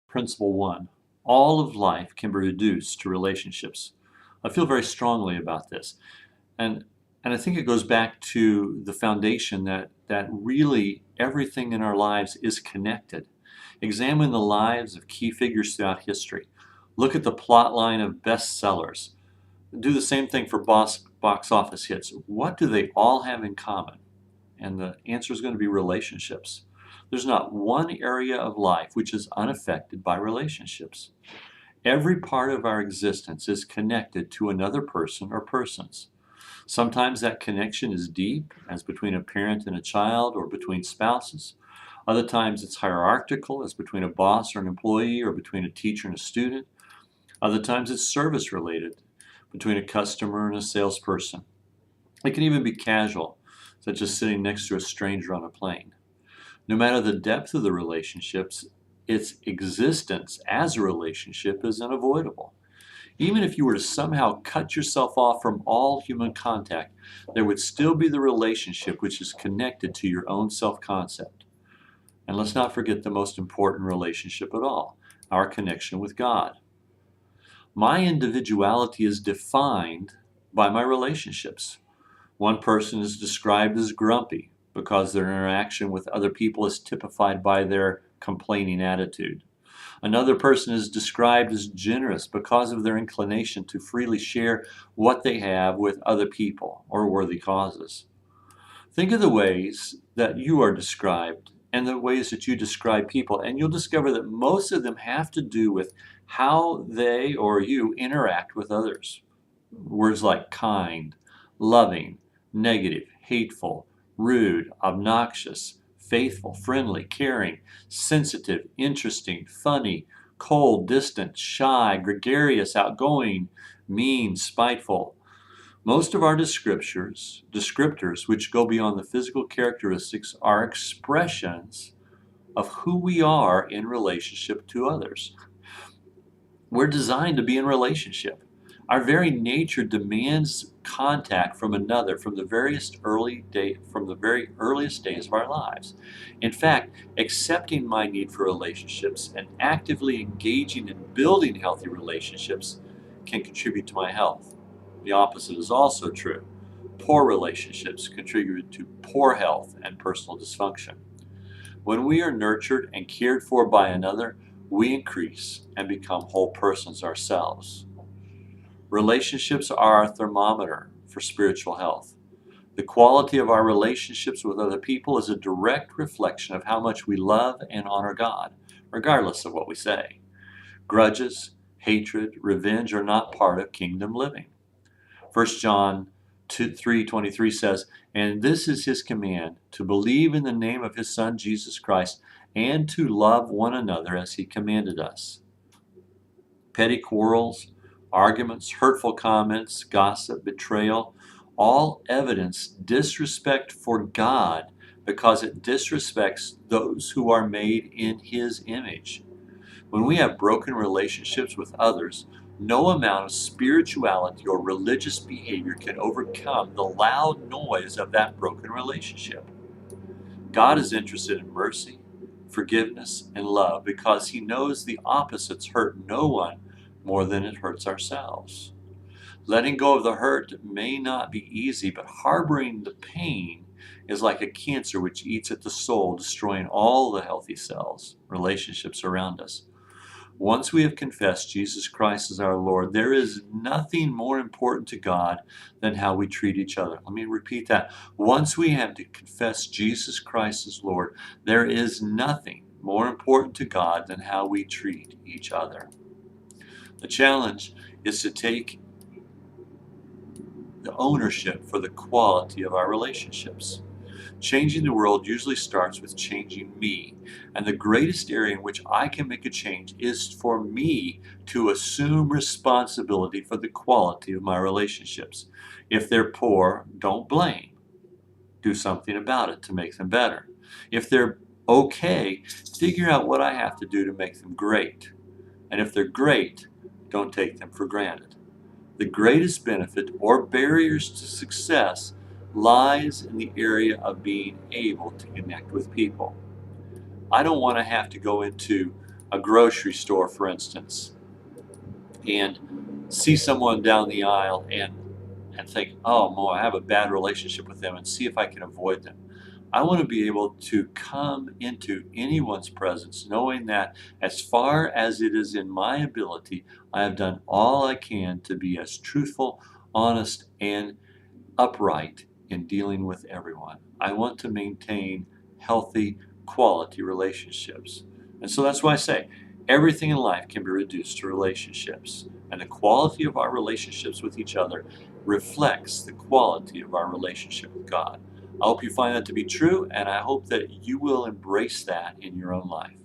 Principle one, all of life can be reduced to relationships. I feel very strongly about this. And, and I think it goes back to the foundation that really everything in our lives is connected. Examine the lives of key figures throughout history. Look at the plot line of bestsellers. Do the same thing for box office hits. What do they all have in common? And the answer is going to be relationships. There's not one area of life which is unaffected by relationships. Every part of our existence is connected to another person or persons. Sometimes that connection is deep, as between a parent and a child or between spouses. Other times it's hierarchical, as between a boss or an employee or between a teacher and a student. Other times it's service related, between a customer and a salesperson. It can even be casual, such as sitting next to a stranger on a plane. No matter the depth of the relationships, its existence as a relationship is unavoidable. Even if you were to somehow cut yourself off from all human contact, there would still be the relationship which is connected to your own self-concept. And let's not forget the most important relationship of all, our connection with God. My individuality is defined by my relationships. One person is described as grumpy because their interaction with other people is typified by their complaining attitude. Another person is described as generous because of their inclination to freely share what they have with other people or worthy causes. Think of the ways that you are described and the ways that you describe people, and you'll discover that most of them have to do with how they or you interact with others. Words like kind, loving, negative, hateful, rude, obnoxious, faithful, friendly, caring, sensitive, interesting, funny, cold, distant, shy, gregarious, outgoing, mean, spiteful. Most of our descriptors, which go beyond the physical characteristics, are expressions of who we are in relationship to others. We're designed to be in relationship. Our very nature demands contact from another from the very earliest days of our lives. In fact, accepting my need for relationships and actively engaging in building healthy relationships can contribute to my health. The opposite is also true. Poor relationships contribute to poor health and personal dysfunction. When we are nurtured and cared for by another, we increase and become whole persons ourselves. Relationships are our thermometer for spiritual health. The quality of our relationships with other people is a direct reflection of how much we love and honor God, regardless of what we say. Grudges, hatred, revenge are not part of kingdom living. 1 John 3:23 says, "And this is his command, to believe in the name of his Son Jesus Christ, and to love one another as he commanded us." Petty quarrels, arguments, hurtful comments, gossip, betrayal, all evidence disrespect for God because it disrespects those who are made in his image. When we have broken relationships with others, no amount of spirituality or religious behavior can overcome the loud noise of that broken relationship. God is interested in mercy, forgiveness, and love because he knows the opposites hurt no one more than it hurts ourselves. Letting go of the hurt may not be easy, but harboring the pain is like a cancer which eats at the soul, destroying all the healthy cells, relationships around us. Once we have confessed Jesus Christ as our Lord, there is nothing more important to God than how we treat each other. Let me repeat that. Once we have to confess Jesus Christ as Lord, there is nothing more important to God than how we treat each other. The challenge is to take the ownership for the quality of our relationships. Changing the world usually starts with changing me. And the greatest area in which I can make a change is for me to assume responsibility for the quality of my relationships. If they're poor, don't blame. Do something about it to make them better. If they're okay, figure out what I have to do to make them great. And if they're great, don't take them for granted. The greatest benefit or barriers to success lies in the area of being able to connect with people. I don't want to have to go into a grocery store, for instance, and see someone down the aisle and think, oh, Mo, I have a bad relationship with them, and see if I can avoid them. I want to be able to come into anyone's presence knowing that as far as it is in my ability, I have done all I can to be as truthful, honest, and upright in dealing with everyone. I want to maintain healthy, quality relationships. And so that's why I say everything in life can be reduced to relationships. And the quality of our relationships with each other reflects the quality of our relationship with God. I hope you find that to be true, and I hope that you will embrace that in your own life.